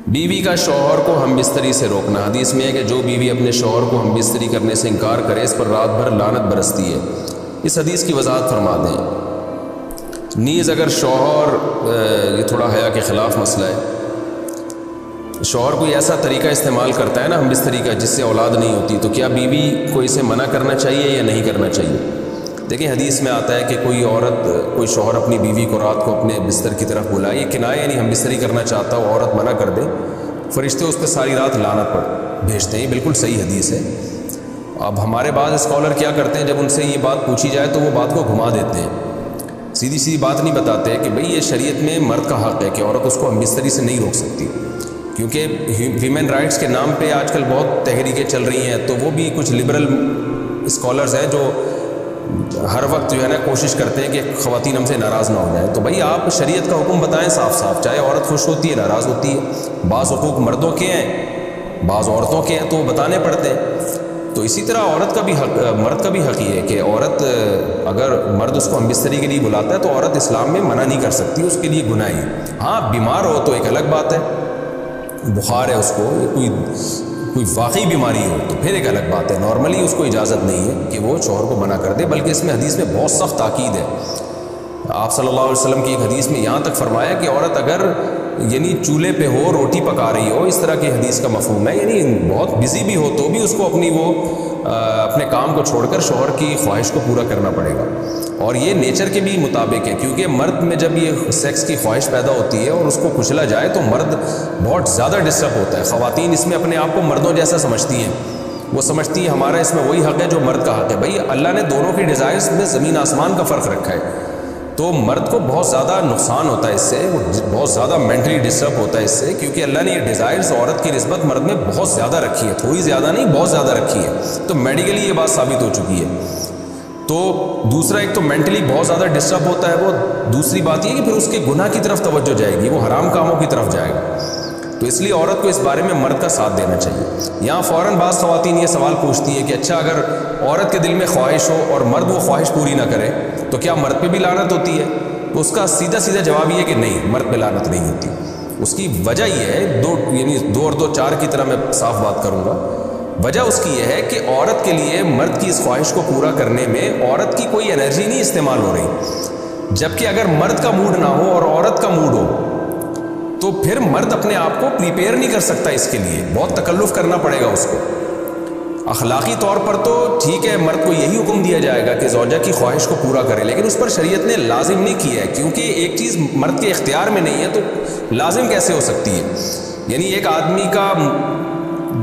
بیوی کا شوہر کو ہم بستری سے روکنا۔ حدیث میں ہے کہ جو بیوی اپنے شوہر کو ہم بستری کرنے سے انکار کرے اس پر رات بھر لعنت برستی ہے۔ اس حدیث کی وضاحت فرما دیں۔ نیز اگر شوہر، یہ تھوڑا حیا کے خلاف مسئلہ ہے، شوہر کوئی ایسا طریقہ استعمال کرتا ہے نا ہم بستری کا جس سے اولاد نہیں ہوتی، تو کیا بیوی کو اسے منع کرنا چاہیے یا نہیں کرنا چاہیے؟ دیکھیں حدیث میں آتا ہے کہ کوئی شوہر اپنی بیوی کو رات کو اپنے بستر کی طرف بلائے، یہ کنایہ یعنی ہم بستری کرنا چاہتا ہو، عورت منع کر دے، فرشتے اس پہ ساری رات لعنت پر بھیجتے ہیں۔ یہ بالکل صحیح حدیث ہے۔ اب ہمارے بعض اسکالر کیا کرتے ہیں، جب ان سے یہ بات پوچھی جائے تو وہ بات کو گھما دیتے ہیں، سیدھی سیدھی بات نہیں بتاتے کہ بھئی یہ شریعت میں مرد کا حق ہے کہ عورت اس کو ہم بستری سے نہیں روک سکتی، کیونکہ ویمن رائٹس کے نام پہ آج کل بہت تحریکیں چل رہی ہیں، تو وہ بھی کچھ لبرل اسکالرز ہیں جو ہر وقت جو ہے نا کوشش کرتے ہیں کہ خواتین ہم سے ناراض نہ ہو جائیں۔ تو بھئی آپ شریعت کا حکم بتائیں صاف صاف، چاہے عورت خوش ہوتی ہے ناراض ہوتی ہے، بعض حقوق مردوں کے ہیں بعض عورتوں کے ہیں تو وہ بتانے پڑتے ہیں۔ تو اسی طرح عورت کا بھی حق، مرد کا بھی حق یہ ہے کہ عورت اگر مرد اس کو ہم بستری کے لیے بلاتا ہے تو عورت اسلام میں منع نہیں کر سکتی، اس کے لیے گناہ ہے۔ ہاں بیمار ہو تو ایک الگ بات ہے، بخار ہے اس کو، کوئی واقعی بیماری ہو تو پھر ایک الگ بات ہے، نارملی اس کو اجازت نہیں ہے کہ وہ شوہر کو منع کر دے، بلکہ اس میں حدیث میں بہت سخت تاکید ہے۔ آپ صلی اللہ علیہ وسلم کی ایک حدیث میں یہاں تک فرمایا کہ عورت اگر یعنی چولہے پہ ہو، روٹی پکا رہی ہو، اس طرح کی حدیث کا مفہوم ہے، یعنی بہت بزی بھی ہو تو بھی اس کو اپنے کام کو چھوڑ کر شوہر کی خواہش کو پورا کرنا پڑے گا، اور یہ نیچر کے بھی مطابق ہے، کیونکہ مرد میں جب یہ سیکس کی خواہش پیدا ہوتی ہے اور اس کو کچلا جائے تو مرد بہت زیادہ ڈسٹرب ہوتا ہے۔ خواتین اس میں اپنے آپ کو مردوں جیسا سمجھتی ہیں، وہ سمجھتی ہیں ہمارا اس میں وہی حق ہے جو مرد کا حق ہے۔ بھئی اللہ نے دونوں کی ڈیزائرز میں زمین آسمان کا فرق رکھا ہے، تو مرد کو بہت زیادہ نقصان ہوتا ہے اس سے، وہ بہت زیادہ مینٹلی ڈسٹرب ہوتا ہے اس سے، کیونکہ اللہ نے یہ ڈیزائرز عورت کی نسبت مرد میں بہت زیادہ رکھی ہے، تھوڑی زیادہ نہیں بہت زیادہ رکھی ہے، تو میڈیکلی یہ بات ثابت ہو چکی ہے۔ تو دوسرا ایک تو مینٹلی بہت زیادہ ڈسٹرب ہوتا ہے وہ، دوسری بات یہ کہ پھر اس کے گناہ کی طرف توجہ جائے گی، وہ حرام کاموں کی طرف جائے گا، تو اس لیے عورت کو اس بارے میں مرد کا ساتھ دینا چاہیے۔ یہاں فوراً بعض خواتین یہ سوال پوچھتی ہیں کہ اچھا اگر عورت کے دل میں خواہش ہو اور مرد وہ خواہش پوری نہ کرے تو کیا مرد پہ بھی لعنت ہوتی ہے؟ تو اس کا سیدھا جواب یہ ہے کہ نہیں، مرد پہ لعنت نہیں ہوتی۔ اس کی وجہ یہ ہے، دو اور دو چار کی طرح میں صاف بات کروں گا۔ وجہ اس کی یہ ہے کہ عورت کے لیے مرد کی اس خواہش کو پورا کرنے میں عورت کی کوئی انرجی نہیں استعمال ہو رہی، جبکہ اگر مرد کا موڈ نہ ہو اور عورت کا موڈ ہو تو پھر مرد اپنے آپ کو پریپیئر نہیں کر سکتا، اس کے لیے بہت تکلف کرنا پڑے گا اس کو۔ اخلاقی طور پر تو ٹھیک ہے، مرد کو یہی حکم دیا جائے گا کہ زوجہ کی خواہش کو پورا کرے، لیکن اس پر شریعت نے لازم نہیں کیا ہے، کیونکہ ایک چیز مرد کے اختیار میں نہیں ہے تو لازم کیسے ہو سکتی ہے؟ یعنی ایک آدمی کا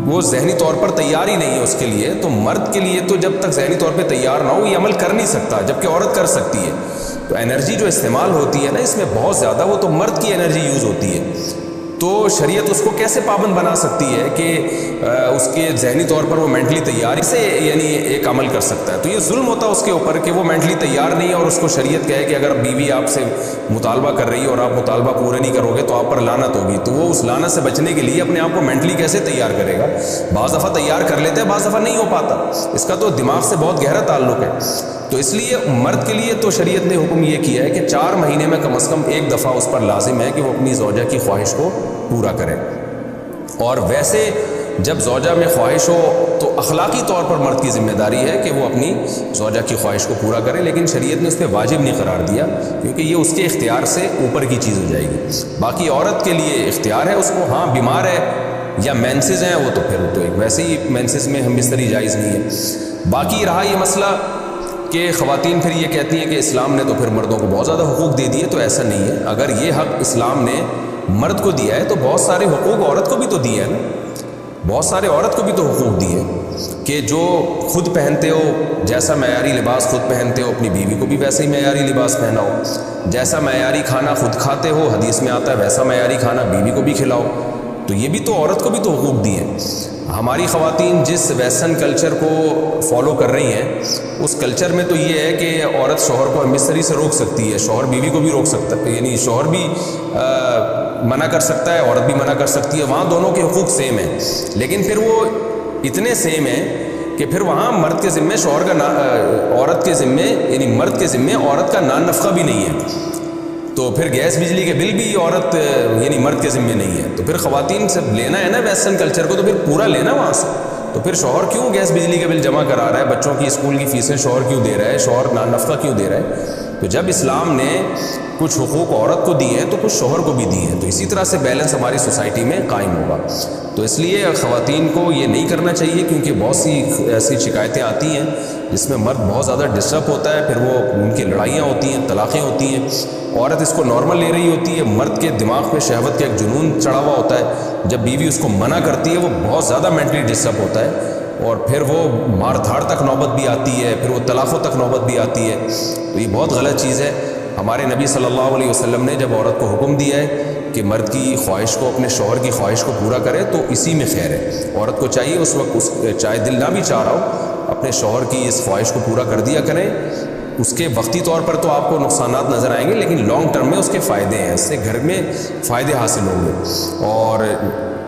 وہ ذہنی طور پر تیار ہی نہیں ہے اس کے لیے، تو مرد کے لیے تو جب تک ذہنی طور پہ تیار نہ ہو یہ عمل کر نہیں سکتا، جبکہ عورت کر سکتی ہے۔ تو انرجی جو استعمال ہوتی ہے نا اس میں بہت زیادہ، وہ تو مرد کی انرجی یوز ہوتی ہے، تو شریعت اس کو کیسے پابند بنا سکتی ہے کہ اس کے ذہنی طور پر وہ مینٹلی تیار سے یعنی ایک عمل کر سکتا ہے؟ تو یہ ظلم ہوتا ہے اس کے اوپر کہ وہ مینٹلی تیار نہیں ہے اور اس کو شریعت کہے کہ اگر بیوی آپ سے مطالبہ کر رہی ہے اور آپ مطالبہ پورے نہیں کرو گے تو آپ پر لعنت ہوگی، تو وہ اس لعنت سے بچنے کے لیے اپنے آپ کو مینٹلی کیسے تیار کرے گا؟ بعض دفعہ تیار کر لیتے ہیں، بعض دفعہ نہیں ہو پاتا، اس کا تو دماغ سے بہت گہرا تعلق ہے۔ تو اس لیے مرد کے لیے تو شریعت نے حکم یہ کیا ہے کہ 4 مہینے میں کم از کم ایک دفعہ اس پر لازم ہے کہ وہ اپنی زوجہ کی خواہش کو پورا کرے، اور ویسے جب زوجہ میں خواہش ہو تو اخلاقی طور پر مرد کی ذمہ داری ہے کہ وہ اپنی زوجہ کی خواہش کو پورا کرے، لیکن شریعت نے اس پہ واجب نہیں قرار دیا کیونکہ یہ اس کے اختیار سے اوپر کی چیز ہو جائے گی۔ باقی عورت کے لیے اختیار ہے اس کو، ہاں بیمار ہے یا مینسز ہیں وہ تو پھر تو ایک ویسے ہی مینسز میں ہم بستری جائز نہیں ہے۔ باقی رہا یہ مسئلہ کہ خواتین پھر یہ کہتی ہیں کہ اسلام نے تو پھر مردوں کو بہت زیادہ حقوق دے دیے، تو ایسا نہیں ہے۔ اگر یہ حق اسلام نے مرد کو دیا ہے تو بہت سارے حقوق عورت کو بھی تو دیے ہیں نا، بہت سارے عورت کو بھی تو حقوق دیے کہ جو خود پہنتے ہو، جیسا معیاری لباس خود پہنتے ہو اپنی بیوی کو بھی ویسے ہی معیاری لباس پہناؤ، جیسا معیاری کھانا خود کھاتے ہو حدیث میں آتا ہے ویسا معیاری کھانا بیوی کو بھی کھلاؤ، تو یہ بھی تو عورت کو بھی تو حقوق دیے ہیں۔ ہماری خواتین جس ویسٹرن کلچر کو فالو کر رہی ہیں اس کلچر میں تو یہ ہے کہ عورت شوہر کو بستری سے روک سکتی ہے، شوہر بیوی کو بھی روک سکتا ہے، یعنی شوہر بھی منع کر سکتا ہے، عورت بھی منع کر سکتی ہے، وہاں دونوں کے حقوق سیم ہیں، لیکن پھر وہ اتنے سیم ہیں کہ پھر وہاں مرد کے ذمے عورت کے ذمے یعنی مرد کے ذمے عورت کا نان نفقہ بھی نہیں ہے۔ تو پھر گیس بجلی کے بل بھی عورت یعنی مرد کے ذمے نہیں ہے. تو پھر خواتین سے لینا ہے نا ویسٹرن کلچر کو, تو پھر پورا لینا وہاں سے. تو پھر شوہر کیوں گیس بجلی کا بل جمع کرا رہا ہے, بچوں کی اسکول کی فیسیں شوہر کیوں دے رہا ہے, شوہر نفقہ کیوں دے رہا ہے؟ تو جب اسلام نے کچھ حقوق عورت کو دیے ہیں تو کچھ شوہر کو بھی دیے ہیں, تو اسی طرح سے بیلنس ہماری سوسائٹی میں قائم ہوگا. تو اس لیے خواتین کو یہ نہیں کرنا چاہیے, کیونکہ بہت سی ایسی شکایتیں آتی ہیں جس میں مرد بہت زیادہ ڈسٹرب ہوتا ہے, پھر وہ ان کی لڑائیاں ہوتی ہیں, طلاقیں ہوتی ہیں. عورت اس کو نارمل لے رہی ہوتی ہے, مرد کے دماغ میں شہوت کا ایک جنون چڑھا ہوا ہوتا ہے. جب بیوی اس کو منع کرتی ہے وہ بہت زیادہ مینٹلی ڈسٹرب ہوتا ہے, اور پھر وہ مار دھاڑ تک نوبت بھی آتی ہے, پھر وہ طلاقوں تک نوبت بھی آتی ہے. تو یہ بہت غلط چیز ہے. ہمارے نبی صلی اللہ علیہ وسلم نے جب عورت کو حکم دیا ہے کہ مرد کی خواہش کو, اپنے شوہر کی خواہش کو پورا کرے, تو اسی میں خیر ہے. عورت کو چاہیے اس وقت چاہے دل نہ بھی چاہ رہا ہو, اپنے شوہر کی اس خواہش کو پورا کر دیا کریں. اس کے وقتی طور پر تو آپ کو نقصانات نظر آئیں گے, لیکن لانگ ٹرم میں اس کے فائدے ہیں, اس سے گھر میں فائدے حاصل ہوں گے, اور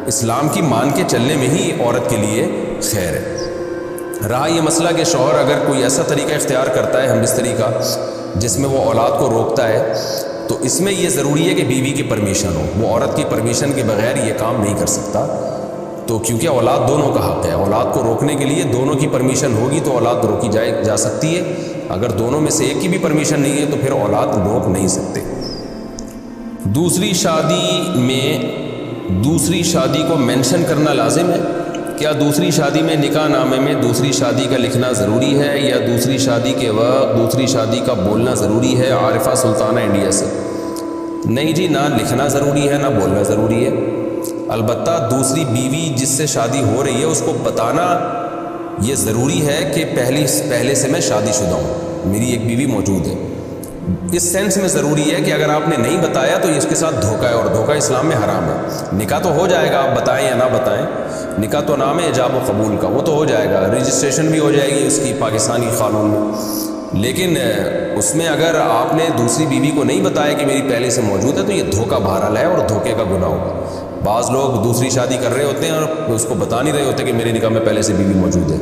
اسلام کی مان کے چلنے میں ہی عورت کے لیے خیر ہے. رہا یہ مسئلہ کہ شوہر اگر کوئی ایسا طریقہ اختیار کرتا ہے ہم بستری کا جس میں وہ اولاد کو روکتا ہے, تو اس میں یہ ضروری ہے کہ بیوی کی پرمیشن ہو. وہ عورت کی پرمیشن کے بغیر یہ کام نہیں کر سکتا. تو کیونکہ اولاد دونوں کا حق ہے, اولاد کو روکنے کے لیے دونوں کی پرمیشن ہوگی تو اولاد روکی جا سکتی ہے. اگر دونوں میں سے ایک کی بھی پرمیشن نہیں ہے تو پھر اولاد روک نہیں سکتے. دوسری شادی کو مینشن کرنا لازم ہے. کیا دوسری شادی میں نکاح نامے میں دوسری شادی کا لکھنا ضروری ہے, یا دوسری شادی کے وقت دوسری شادی کا بولنا ضروری ہے؟ عارفہ سلطانہ انڈیا سے. نہیں جی, نہ لکھنا ضروری ہے نہ بولنا ضروری ہے. البتہ دوسری بیوی جس سے شادی ہو رہی ہے اس کو بتانا یہ ضروری ہے کہ پہلے سے میں شادی شدہ ہوں, میری ایک بیوی موجود ہے. اس سینس میں ضروری ہے کہ اگر آپ نے نہیں بتایا تو اس کے ساتھ دھوکہ ہے, اور دھوکہ اسلام میں حرام ہے. نکاح تو ہو جائے گا, آپ بتائیں یا نہ بتائیں, نکاح تو نام ہے ایجاب و قبول کا, وہ تو ہو جائے گا, رجسٹریشن بھی ہو جائے گی اس کی پاکستانی قانون میں. لیکن اس میں اگر آپ نے دوسری بیوی کو نہیں بتایا کہ میری پہلے سے موجود ہے تو یہ دھوکہ بہرحال ہے, اور دھوکے کا گناہ ہوگا. بعض لوگ دوسری شادی کر رہے ہوتے ہیں اور اس کو بتا نہیں رہے ہوتے کہ میرے نکاح میں پہلے سے بیوی موجود ہے.